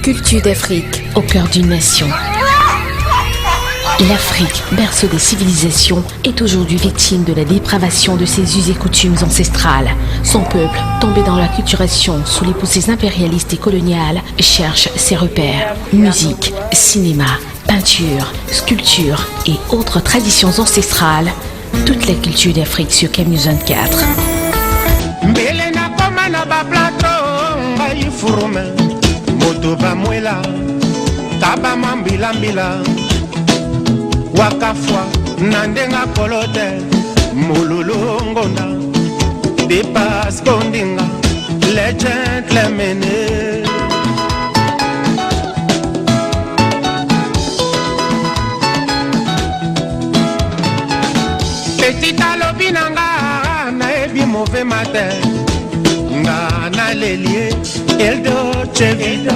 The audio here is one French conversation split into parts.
Culture d'Afrique au cœur d'une nation. L'Afrique, berceau des civilisations, est aujourd'hui victime de la dépravation de ses us et coutumes ancestrales. Son peuple, tombé dans l'acculturation sous les poussées impérialistes et coloniales, cherche ses repères. Musique, cinéma, peinture, sculpture et autres traditions ancestrales. Toute la culture d'Afrique sur Camus 24. Wakafwa nandenga kolote mululungonda Depas kondinga le gentlemen Petit alobinanga na ebi mauvais matin Nga na lelie eldo chevido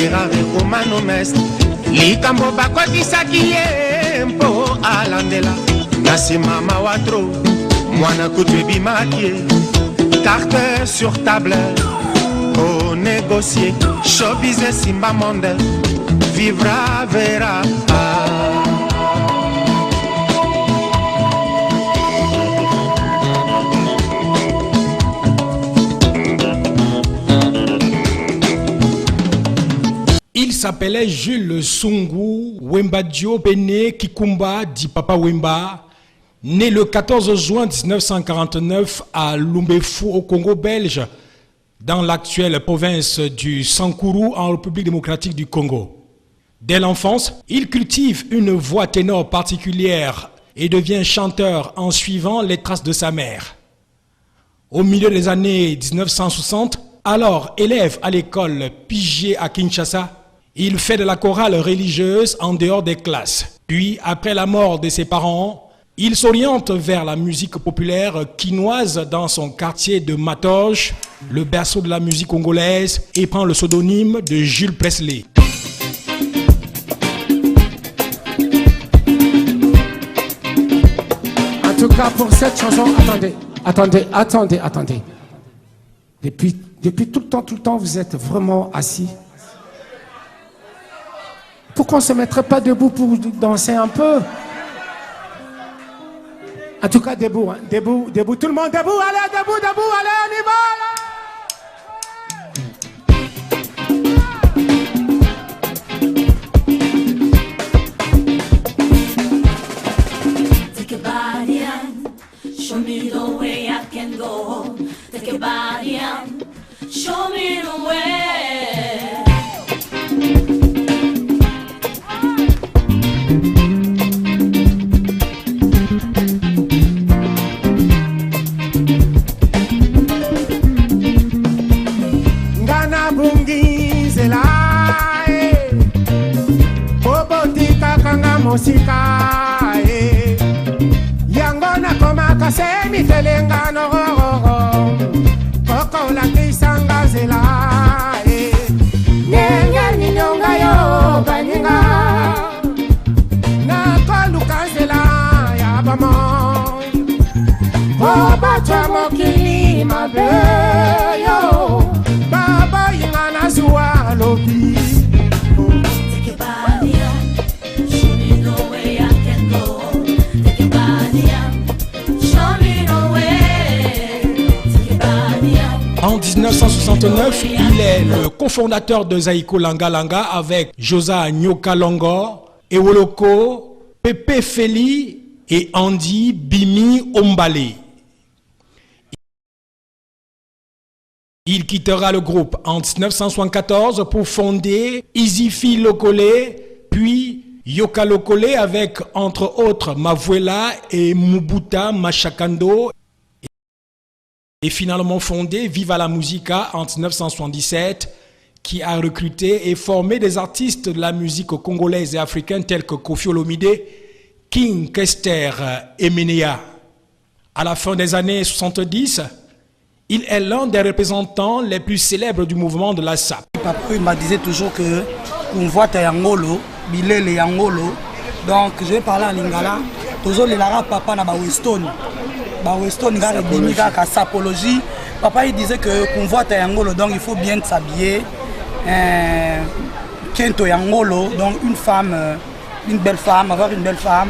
Irare kumano mest Likambo bakotisaki ye mpo alandela Nasi mama watro Mwana kutu bimaki Carte sur table Au négocier Showbiz simba monde Vivra vera Il s'appelait Jules Sungu Wembadio Bene Kikumba dit Papa Wemba, né le 14 juin 1949 à Lumbefu au Congo belge, dans l'actuelle province du Sankuru en République démocratique du Congo. Dès l'enfance, il cultive une voix ténor particulière et devient chanteur en suivant les traces de sa mère. Au milieu des années 1960, alors élève à l'école Pigier à Kinshasa, il fait de la chorale religieuse en dehors des classes. Puis, après la mort de ses parents, il s'oriente vers la musique populaire quinoise dans son quartier de Matoche, le berceau de la musique congolaise, et prend le pseudonyme de Jules Presley. En tout cas, pour cette chanson, attendez. Depuis tout le temps, vous êtes vraiment assis. Pourquoi on ne se mettrait pas debout pour danser un peu? En tout cas, debout, hein. Debout, tout le monde debout, allez, debout, allez, on y va, Take your body and show me the way I can go. Take your body and show me the way. Musika yango na koma kasemi telenga no koko la kisanga zela nyenga ninyonga yo baninga na koluka zela ya bamo oba chamokili mabe yo baba ingana zuwa lobi. En 1969, il est le cofondateur de Zaïko Langa Langa avec Josa Nyoka Longo, Ewoloko, Pepe Feli et Andy Bimi Ombale. Il quittera le groupe en 1974 pour fonder Izifi Lokole, puis Yoka Lokole avec entre autres Mavuela et Mubuta Machakando. Et finalement fondé Viva la Musica en 1977, qui a recruté et formé des artistes de la musique congolaise et africaine tels que Koffi Olomide, King Kester et Menea. À la fin des années 70, il est l'un des représentants les plus célèbres du mouvement de la SAP. Papa, il m'a disait toujours que Kunvwata Yangolo, Bilele Yangolo, donc je vais parler en lingala, toujours les lara papa na ba Weston. Weston gare bimika ka sapologie. Papa il disait que Kunvwata Yangolo, donc il faut bien s'habiller Kento Yangolo, donc une femme, une belle femme, avoir une belle femme,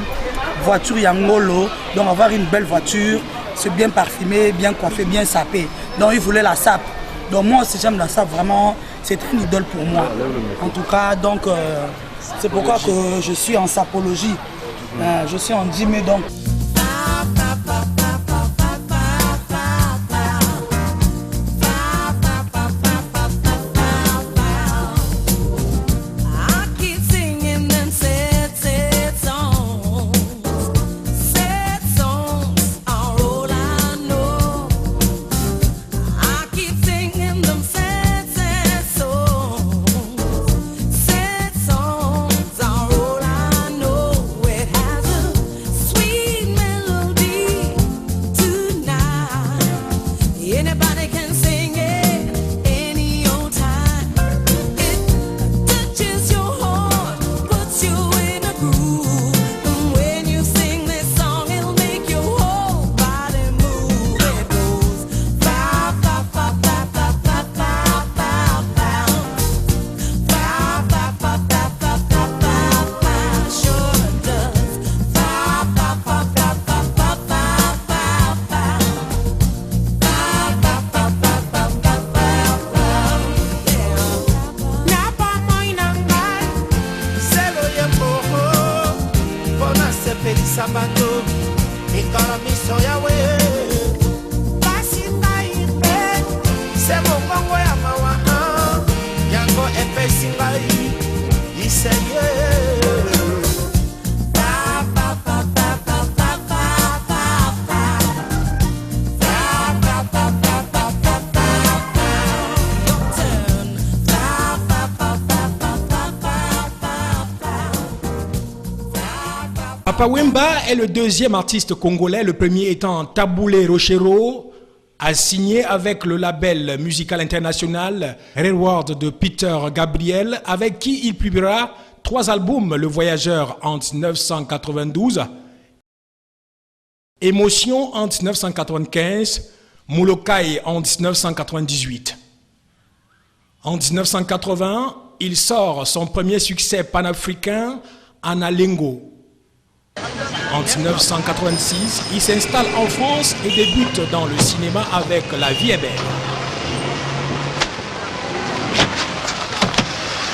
voiture Yangolo, donc avoir une belle voiture, c'est bien parfumé, bien coiffé, bien sapé. Donc il voulait la sape. Donc moi aussi j'aime la sape, vraiment, c'est une idole pour moi. En tout cas, donc c'est pourquoi que je suis en sapologie. Je suis en dîme donc. Papa Wemba est le deuxième artiste congolais, le premier étant Taboulé Rochero, a signé avec le label musical international Reward de Peter Gabriel, avec qui il publiera 3 albums, Le Voyageur en 1992, Émotion en 1995, Moulokai en 1998. En 1980, il sort son premier succès panafricain, Analengo. En 1986, il s'installe en France et débute dans le cinéma avec La vie est belle.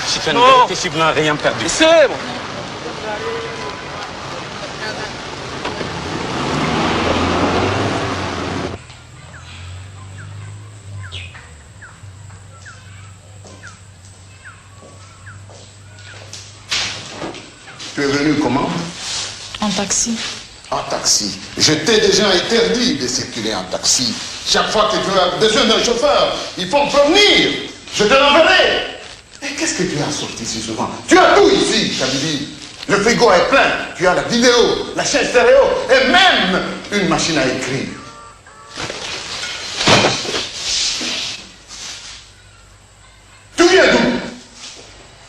Si tu as une vérité, si vous n'avez rien perdu. C'est bon. Tu es venu comment? En taxi. En taxi. Je t'ai déjà interdit de circuler en taxi. Chaque fois que tu as besoin d'un chauffeur, il faut me prévenir. Je te l'enverrai. Et qu'est-ce que tu as sorti si souvent? Tu as tout ici, Kabili. Le frigo est plein. Tu as la vidéo, la chaîne stéréo et même une machine à écrire. Tu viens d'où?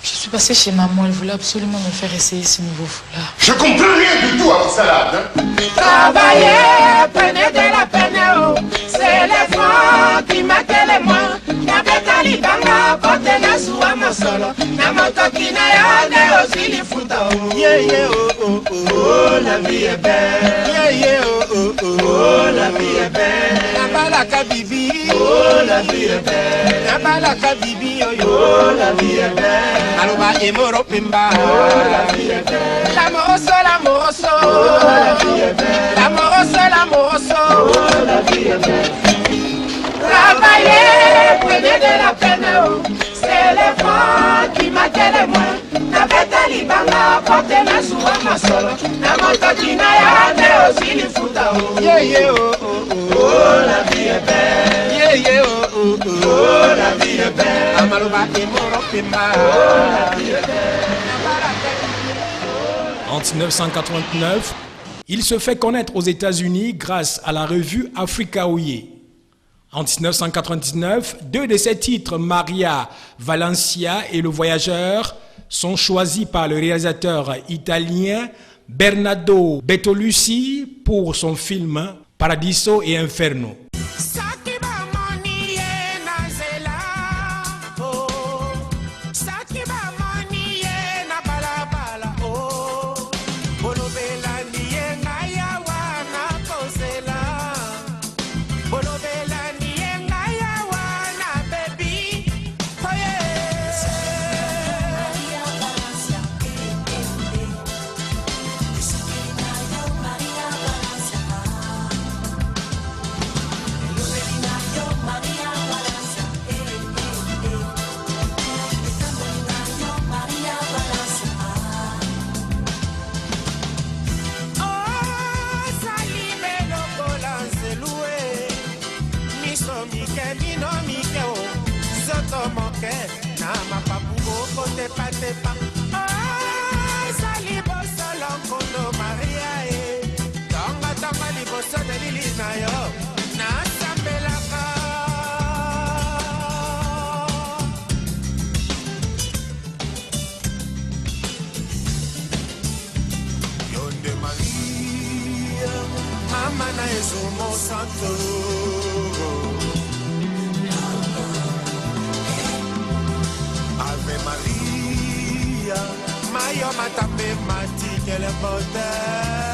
Je suis passée chez maman, elle voulait absolument me faire essayer ce nouveau foulard. Je comprends rien du tout à votre salade. Hein? Travaillez, prenez de la peine, oh. C'est les francs qui mettent les moins. N'avez libanga, côté na soua mosolo. Na motoki na yane aussi li futa, oh. Yeah, yeah, oh, oh, oh, oh, la vie est belle. Yeah, yeah, oh, oh, oh, oh, la vie est belle. Nabalaka bibi, oh, la vie est belle. Nabalaka bibi, oh, oh, la vie est belle. Aluba emoro pimba, oh, la vie est belle. L'amoroso, l'amoroso, oh, la vie est belle. L'amoroso, l'amoroso, oh, la vie est belle. Travaillez, prenez de la peine, oh. C'est les francs qui matent les moins. Nabeta libanga, porte na soua masolo. Na motoki na yane aussi li futa, oh. Yeah, yeah, oh, oh, oh, oh, la vie est belle. Yeah, yeah, oh, oh, oh, oh, la vie est belle. Amaluba emoro pimba, oh, la vie est belle. En 1989, il se fait connaître aux États-Unis grâce à la revue Africa Oye. En 1999, 2 de ses titres, Maria Valencia et Le Voyageur, sont choisis par le réalisateur italien Bernardo Bertolucci pour son film Paradiso et Inferno. tepatepa ezali bosolo nkondo maria e tongatonga liboso na lili na yo nasambelaka yo nde maria mama na ezumo santo Ave Maria, Mayo matape mati quel bonheur.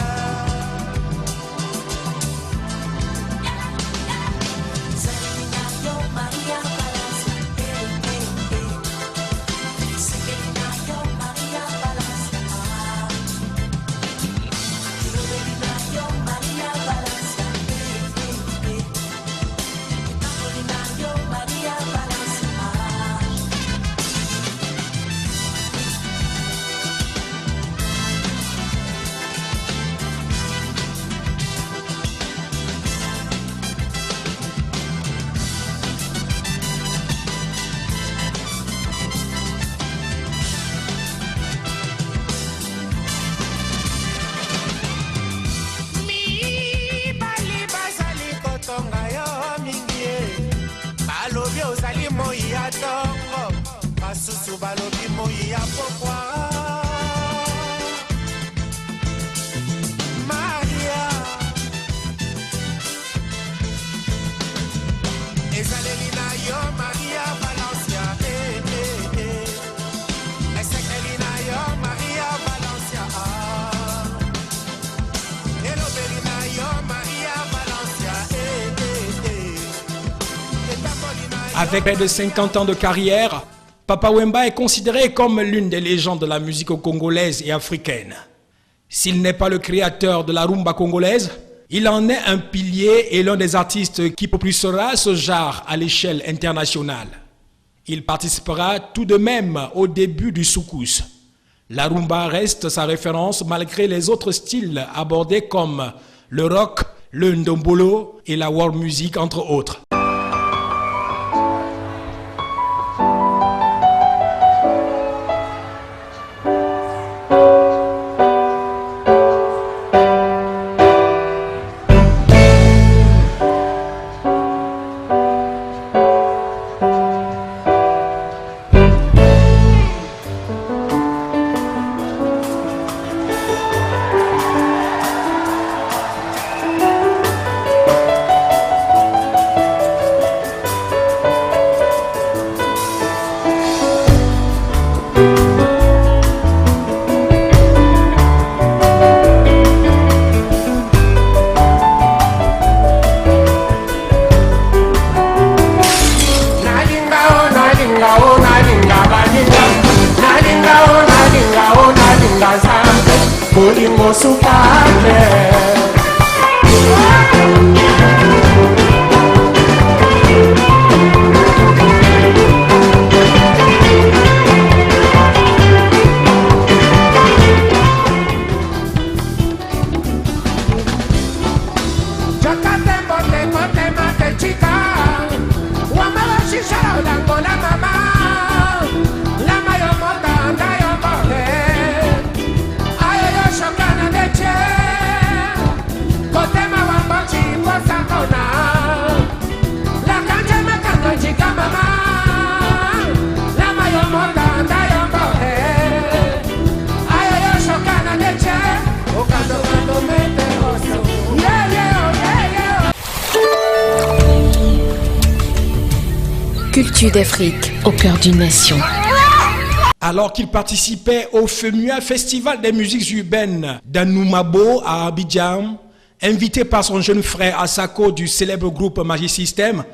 Basusu balobi moi ya pokwa Maria ezaleli na yo Maria Valencia esekeli na yo Maria Valencia elobeli na yo Maria Valencia Avec près de 50 ans de carrière, Papa Wemba est considéré comme l'une des légendes de la musique congolaise et africaine. S'il n'est pas le créateur de la rumba congolaise, il en est un pilier et l'un des artistes qui propulsera ce genre à l'échelle internationale. Il participera tout de même au début du soukous. La rumba reste sa référence malgré les autres styles abordés comme le rock, le ndombolo et la world music entre autres. Culture d'Afrique, au cœur d'une nation. Alors qu'il participait au FEMUA Festival des musiques urbaines d'Anoumabo à Abidjan, invité par son jeune frère Asako du célèbre groupe Magic System,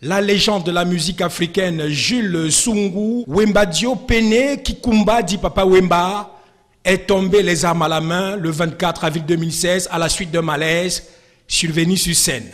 la légende de la musique africaine Jules Sungu Wembadio Pene Kikumba dit Papa Wemba est tombé les armes à la main le 24 avril 2016 à la suite d'un malaise survenu sur scène.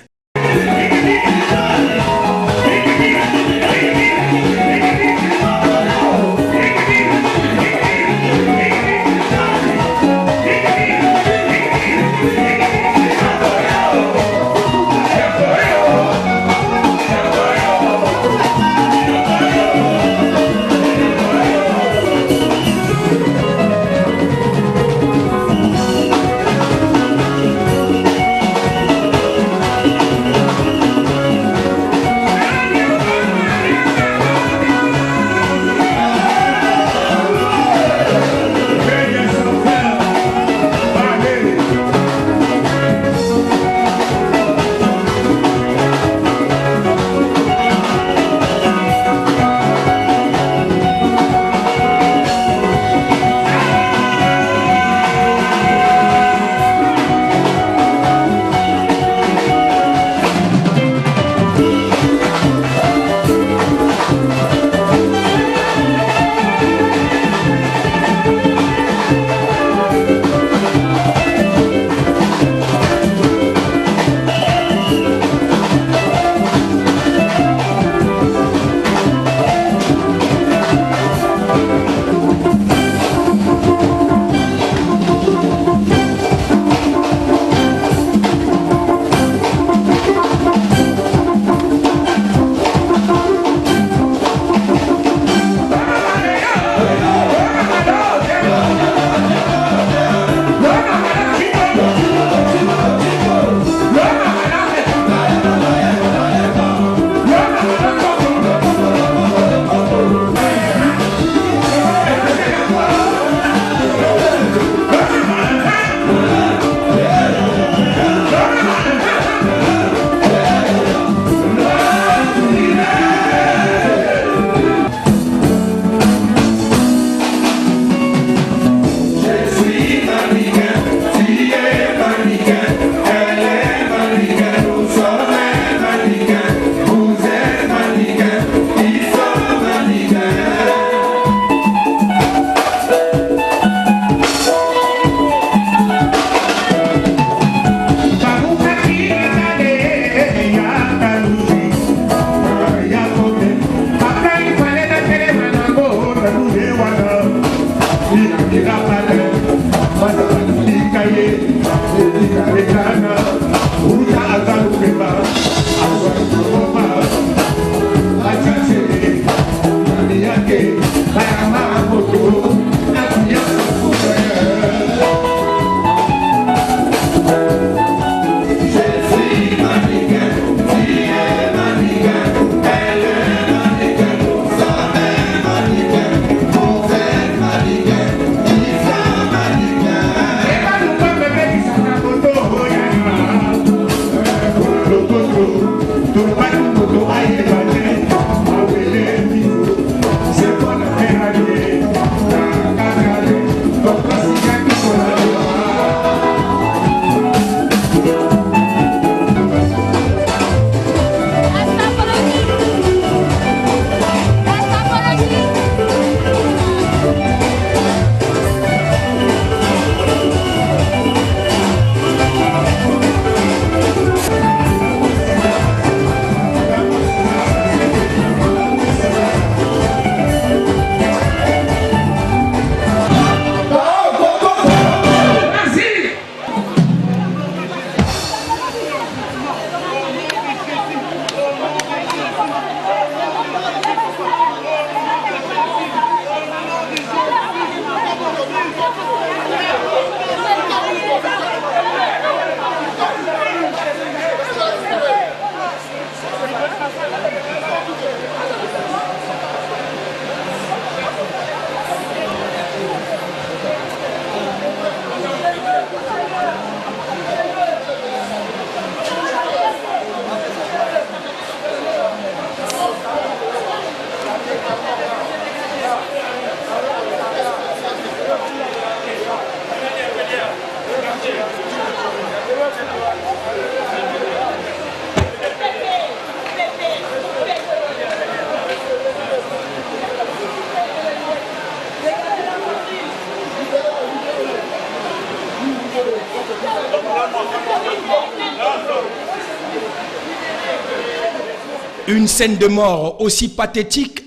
Une scène de mort aussi pathétique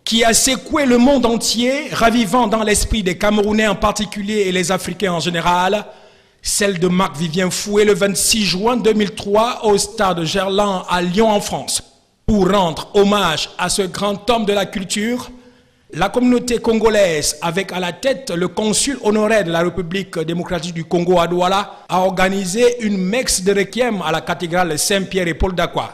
qui a secoué le monde entier, ravivant dans l'esprit des Camerounais en particulier et les Africains en général, celle de Marc-Vivien Foué le 26 juin 2003 au stade Gerland à Lyon en France. Pour rendre hommage à ce grand homme de la culture, la communauté congolaise, avec à la tête le consul honoraire de la République démocratique du Congo à Douala, a organisé une messe de requiem à la cathédrale Saint-Pierre et Paul d'Aqua.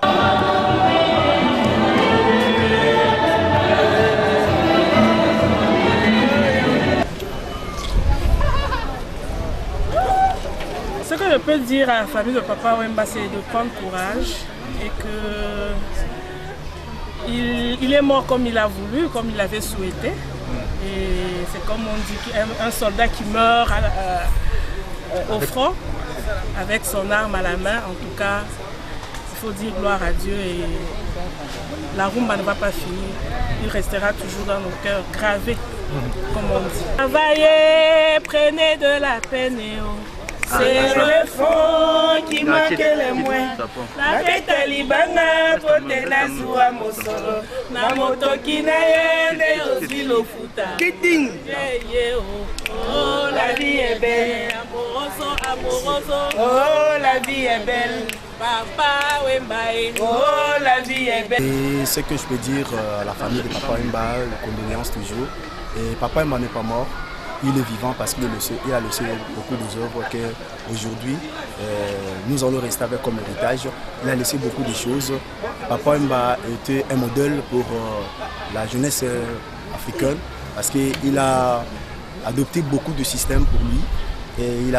Ce que je peux dire à la famille de Papa Wemba, c'est de prendre courage et que il est mort comme il a voulu, comme il avait souhaité. Et c'est comme on dit un soldat qui meurt au front avec son arme à la main. En tout cas, il faut dire gloire à Dieu et la rumba ne va pas finir. Il restera toujours dans nos cœurs, gravé, comme on dit. Travaillez, prenez de la peine. C'est le fond qui manque les moins. La fête à Libana, côté Nazoua Mosoro. Na moto qui n'a rien aussi le fouta. Oh, la vie est belle. Amoroso, amoroso. Oh, la vie est belle. Papa Wemba. Oh, la vie est belle. Et ce que je peux dire à la famille de Papa Wemba, condoléances toujours. Et Papa Wemba n'est pas mort. Il est vivant parce qu'il a laissé beaucoup d'œuvres qu'aujourd'hui nous allons rester avec comme héritage. Il a laissé beaucoup de choses. Papa Wemba était un modèle pour la jeunesse africaine parce qu'il a adopté beaucoup de systèmes pour lui. Et il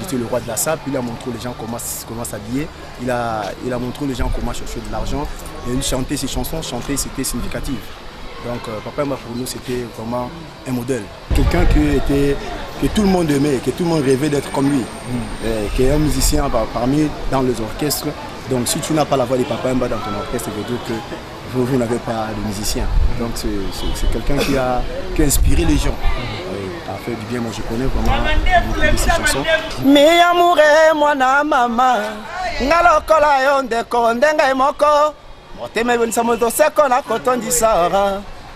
était le roi de la sape, il a montré aux gens comment s'habiller, il a montré aux gens comment chercher de l'argent. Et il chantait ses chansons, chanter c'était significatif. Donc Papa Wemba pour nous c'était vraiment un modèle. Quelqu'un que tout le monde aimait, que tout le monde rêvait d'être comme lui. Qui est un musicien parmi dans les orchestres. Donc si tu n'as pas la voix de Papa Wemba dans ton orchestre, ça veut dire que vous n'avez pas de musicien. Donc c'est quelqu'un qui a inspiré les gens. A fait du bien, moi je connais vraiment beaucoup de ses chansons. Mi amour moi na mama ngalokola yo ndeko ndenga moko. Motema ebonisa moto seko na kotondisa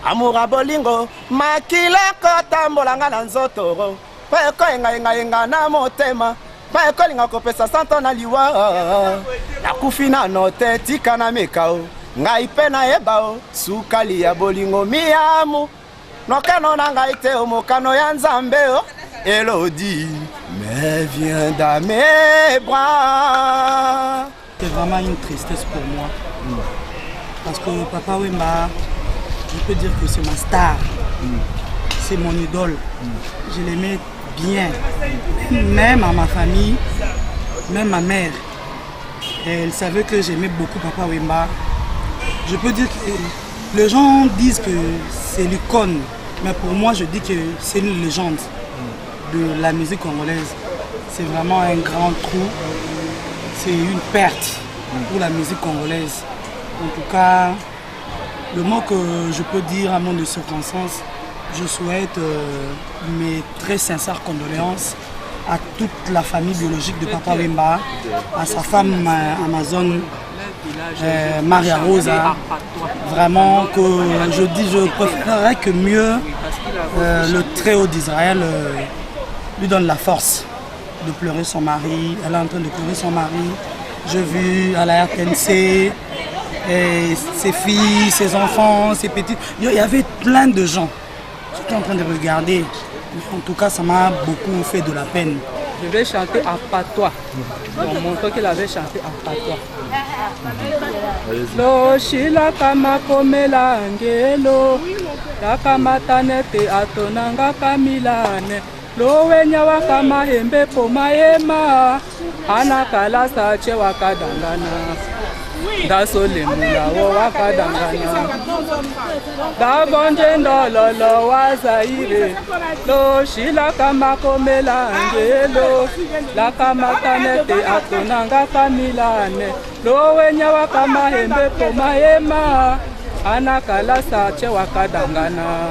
amour bolingo makila kotambolanga na nzoto pa ekoyenga na motema pa ekolinga kopesa santo na liwa nakufi na note tika na mekao ngai pe na yebao sukali ya bolingo miamu nokano na ngai te omokano ya nzambe Elodie mais viens dans mes bras. C'est vraiment une tristesse pour moi. Parce que Papa Wemba, je peux dire que c'est ma star. C'est mon idole. Je l'aimais bien. Même à ma famille, même ma mère, elle savait que j'aimais beaucoup Papa Wemba. Je peux dire que les gens disent que c'est l'icône. Mais pour moi, je dis que c'est une légende de la musique congolaise. C'est vraiment un grand trou. C'est une perte pour la musique congolaise. En tout cas, le mot que je peux dire à mon circonstance, je souhaite mes très sincères condoléances à toute la famille biologique de Papa Wemba, à sa femme Amazon, Maria Rosa. Vraiment que je préférerais que mieux le Très-Haut d'Israël lui donne la force de pleurer son mari. Elle est en train de pleurer son mari. J'ai vu à la RTNC ses filles, ses enfants, ses petits. Il y avait plein de gens. J'étais en train de regarder. En tout cas, ça m'a beaucoup fait de la peine. Je vais chanter à patois. On montre qu'il avait chanté à patois. Lo shila kama komela ngelo, la kama tanete atonanga kamilane. Lo wenya wakama hembe pomaema, anakala sache wakadangana. Dasole mulawo wakadangana. Dabonje ndololo wazaire. Lo shila kama komela ngelo, la kama tanete atonanga kamilane. Lo wenya wakama hembe pomaema, anakala sache wakadangana.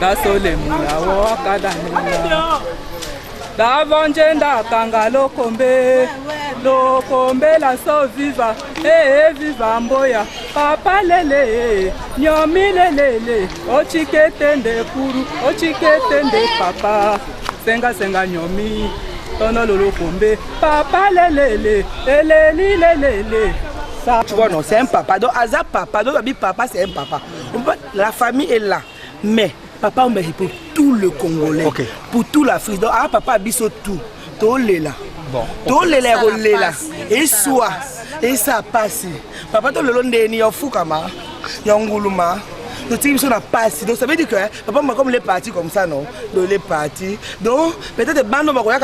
Dasole mulawo wakadangana. Davonje ndakanga lokombe, lokombela so viva viva mboya papa lele nyomi lele ochiketende puru ochiketende papa senga nyomi tono lolokombe papa lele lele. Tu vois, non, c'est un papa. Donc, Aza papa, donc, papa, c'est un papa. La famille est là. Mais, papa, on est pour tout le Congolais. Okay. Pour tout l'Afrique. Donc, papa, biso tout. Tout est là. Bon. Tout est là. Et soit. Et ça passe. Papa, tout le long de l'année, il y a fou comme ça. Il y a un gouluma. Donc, ça veut dire que papa, comme les partis comme ça, non? Donc, les partis. Donc, peut-être que Bando va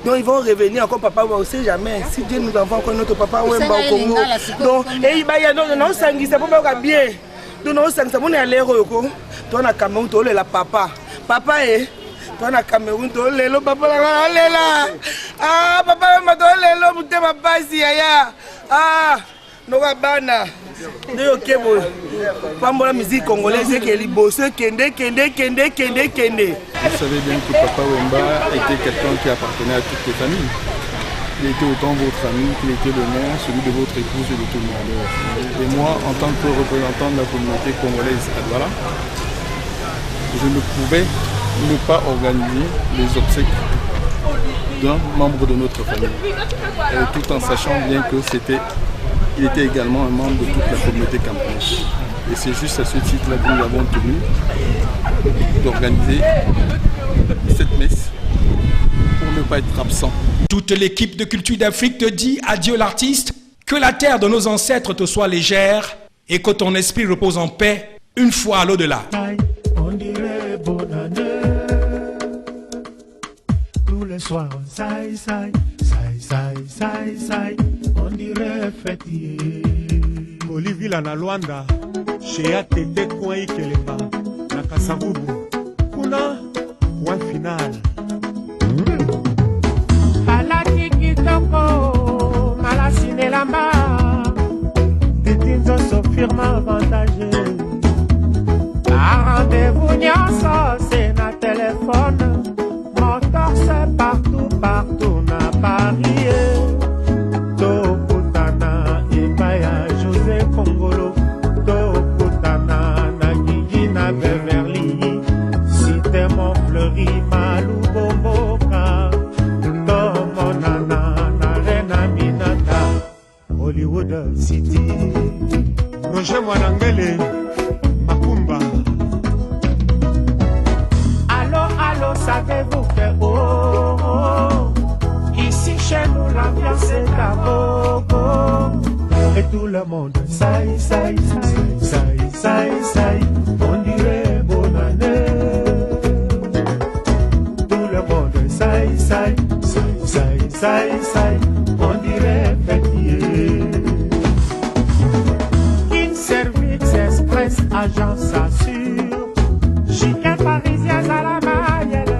donc, ils vont revenir encore, papa, on ne sait jamais. Si Dieu nous envoie encore notre papa, on va au Congo. Donc, et il y a non, ça pas bien. Donc, non, ça on est à l'héros. Toi, on a Cameroun, tu es là, papa. Papa, toi, on a Cameroun, tu es là, papa, là. Ah, papa, tu es là, tu es là, papa, ici, ah, nous bana. Ok, bon. Pas la musique congolaise qui est libre. Kende. Vous savez bien que Papa Wemba était quelqu'un qui appartenait à toutes les familles. Il était autant votre ami qu'il était le mien, celui de votre épouse et de tout le monde. Et moi, en tant que représentant de la communauté congolaise à Douala, je ne pouvais ne pas organiser les obsèques d'un membre de notre famille. Et tout en sachant bien que il était également un membre de toute la communauté camerounaise. Et c'est juste à ce titre-là que nous avons tenu d'organiser cette messe pour ne pas être absent. Toute l'équipe de Culture d'Afrique te dit adieu l'artiste, que la terre de nos ancêtres te soit légère et que ton esprit repose en paix une fois à l'au-delà. On dirait bonne année. Tous les soirs on saï, on dirait fêtier. Olivier na Luanda, chez Atete Coin Ikeleba, na Kasavubu, Kuna, point final. Alaki Kitoko, Malasine Lamba, Titinzo Sofirma avantagé. A rendez-vous nyonso, c'est na téléphone, mon torse partout na Paris. Hollywood City, Roger Mwanangele, Makumba. Allô, savez-vous que ici chez nous l'ambiance est à gogo. Et tout le monde saï, on dirait bonne année. Tout le monde saï, on dirait fêtier. In-Service Express, agence assure. Chicken parisien à la maillère.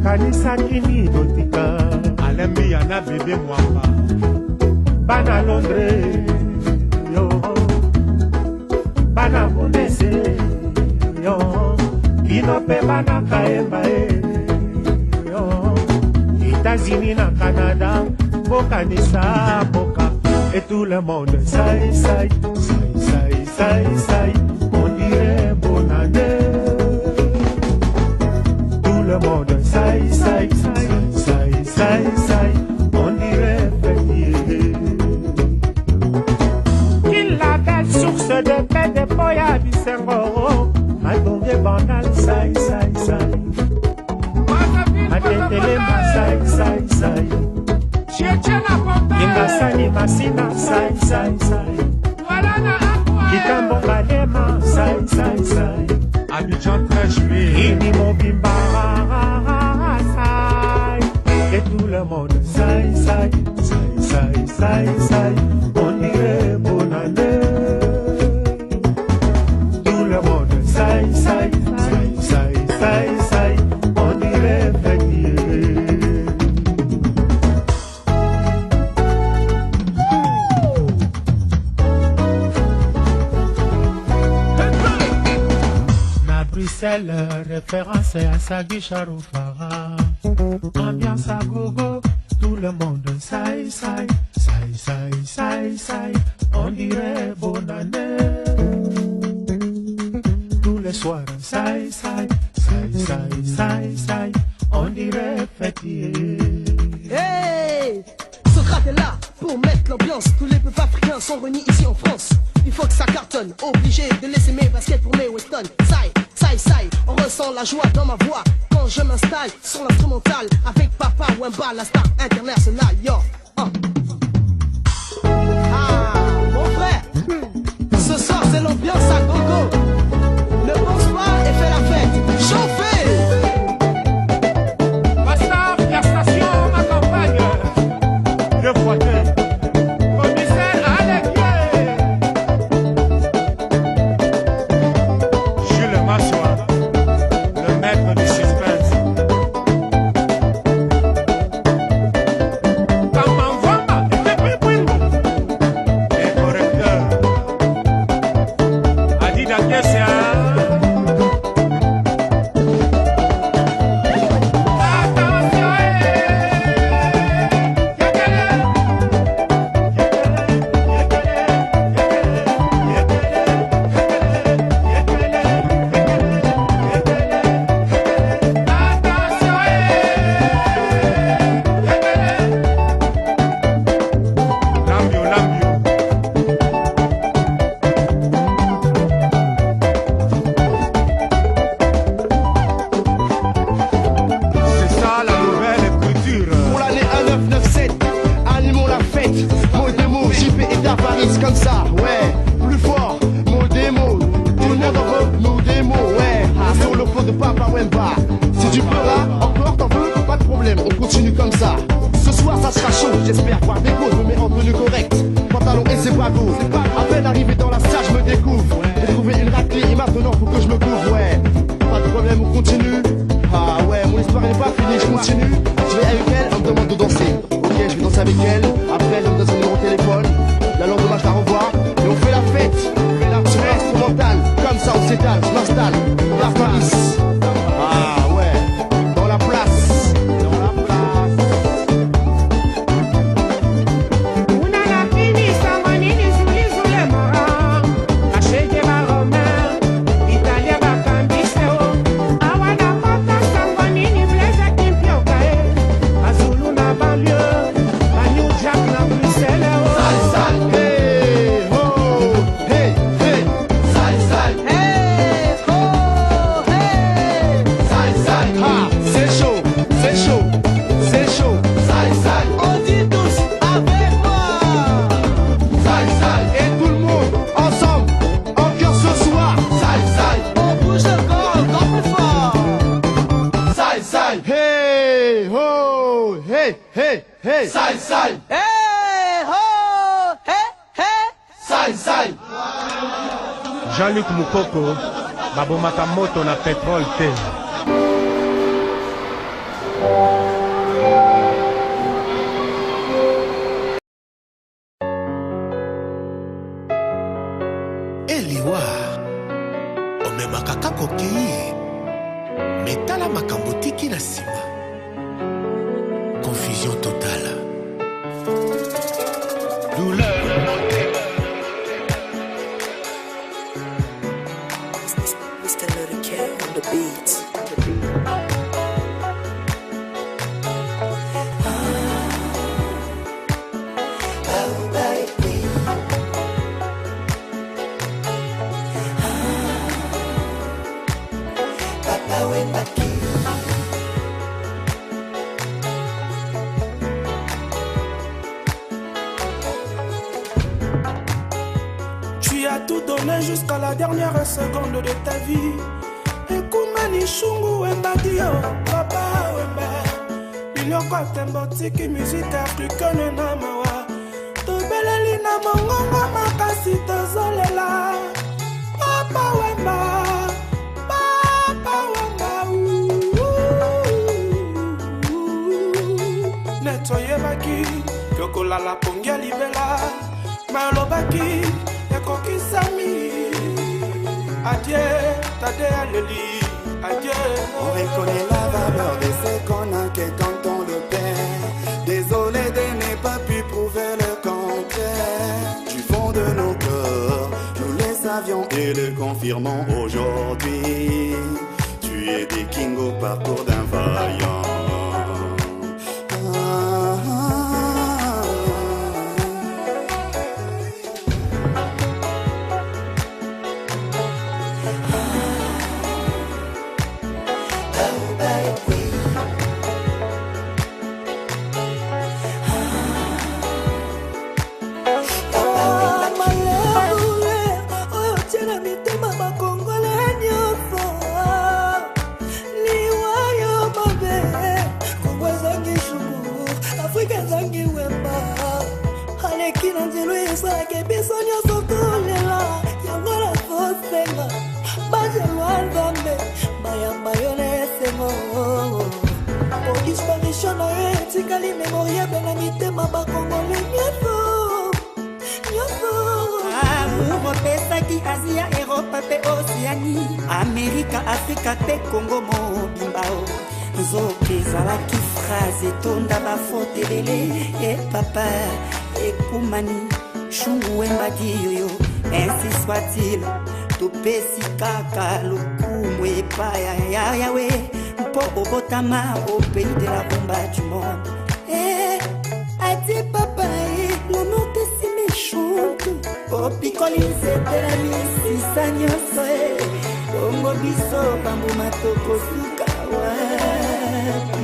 Kanisa Kini Dotika. Alembi Yana bébé Mwamba. Bana Londres. Yo. Bana Mondese. Yo. Inope Bana Kaemba. Yo. États-Unis, na Canada, Bokanissa, Boka, et tout le monde, saï, on dirait bonne année. Tout le monde, saï, on dirait fêtier. Qu'il la belle source de paix de Boya Bissengoro, a tombé bandal, saï. Atendele masai, Imasani masina sai. Kitambo balema sai. Abidjan Trèche, Ini Mobimba sai. Et tout le monde sai. On dirait bonne année. Tout le monde sai. On dirait fêtier. Na Bruxelles, référence à Sagui Charoufara. Ambiance à gogo, Tout le monde saï, saï, saï, saï, saï, saï. On dirait bonne année. Tous les soirs saï, saï, saï, saï, saï, saï. On dirait fêtier. Hey! Socrate est là pour mettre l'ambiance. Tous les peuples africains sont réunis ici en France. Il faut que ça cartonne. Obligé de laisser mes baskets pour mes Weston. Saï, saï, saï. On ressent la joie dans ma voix quand je m'installe sur l'instrumental avec Papa Wemba, la star internationale. Yo! Ah, mon frère, ce soir c'est l'ambiance à gogo. Ne pense pas et fais la fête. Chauffez! Basta, la station m'accompagne. Je vois que commissaire Alec, Jules Massois, le maître du suspense. Les correcteurs. Adida Kessia. Comme ça, ouais, plus fort, mot des mots. Tout le monde en veut, nous des mots, ouais. Sur le flow de Papa Wemba. Si tu pleuras, encore t'en veux, pas de problème, on continue comme ça. Ce soir ça sera chaud, j'espère voir des causes, me mets en tenue correcte. Pantalon et c'est pas beau. À peine arrivé dans la salle, je me découvre. J'ai trouvé une raclée et maintenant faut que je me couvre, ouais. Pas de problème, on continue. Ah ouais, mon histoire n'est pas finie, je continue. Je vais avec elle, elle me demande de danser. Ok, je vais danser avec elle, après elle me donne son numéro de téléphone. La lendemain je la revois et on fait la fête. Sur l'instrumental, comme ça on s'étale, je m'installe. La police. Ah ouais, dans la place. Dans la place. Una la fini sangonini zuli zule mora. Kashege ba Romain, Italia ba Cambiseo. Awana kota sangonini blaze kimpioka e. Azulu na banlieue, ba New Jack na Bruxelles. Sai, sai. Hey, ho, hey, hey. Sai, sai. Jean-Luc Moukoko, babomaka moto na pétrole te. Eliwa, omemaka kako kei, metala makambo tiki na sima. Confusion totale. Douleur. Mr. Little K on the beat. Tu as tout donné jusqu'à la dernière seconde de ta vie. Ekumani shungu wemba dio, papa wemba. Biloko tembo tiki musique africaine na mawa. Tobeleli na mongongo makasi tozolela. Papa wemba, papa wemba. Nettoyer baki, yokola la pongia libela. Malobaki. Adieu, Tadé Aleli, adieu. On reconnaît la valeur de ce qu'on a que quand on le perd. Désolé. avions et le confirmons aujourd'hui. Tu es des kings au parcours d'un vaillant. Asia, Europe, pe Océanie, Amerika, Afrika, pe Congo, Mobimbao. Zoke zalaki phrase tonda bafotelele e papa e kumani shungu wembadi yoyo. Ainsi soit-il, topesi kaka lokumu epaya ya yawe mpo obotama au pays de la rumba du monde. A dit papa, la note est si méchante. Oh, picoli, c'était la misi, ça nyonso. Oh, mobiso, bambu matoko, suka, wapi.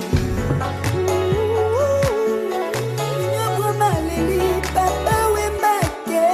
Nyabwa maleli, papa, wembake.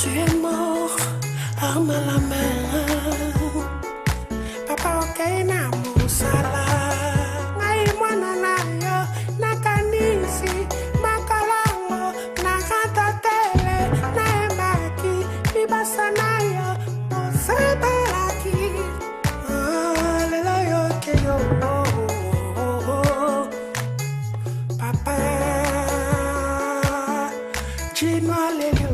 Tu es mort, arme à la main. Papa okaina musala. Ngai mwana na yo, nakanisi, makalango, nakatatele, naemaki, libasa na yo, osebelaki. Lelo yo ke yo, papa, chino lelo.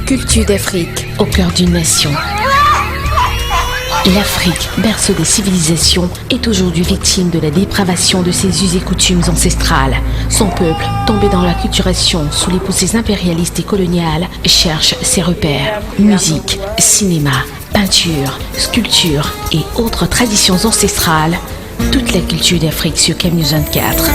Culture d'Afrique au cœur d'une nation. L'Afrique, berceau des civilisations, est aujourd'hui victime de la dépravation de ses us et coutumes ancestrales. Son peuple, tombé dans l'acculturation sous les poussées impérialistes et coloniales, cherche ses repères. Musique, cinéma, peinture, sculpture et autres traditions ancestrales. Toute la culture d'Afrique sur Cam News 24.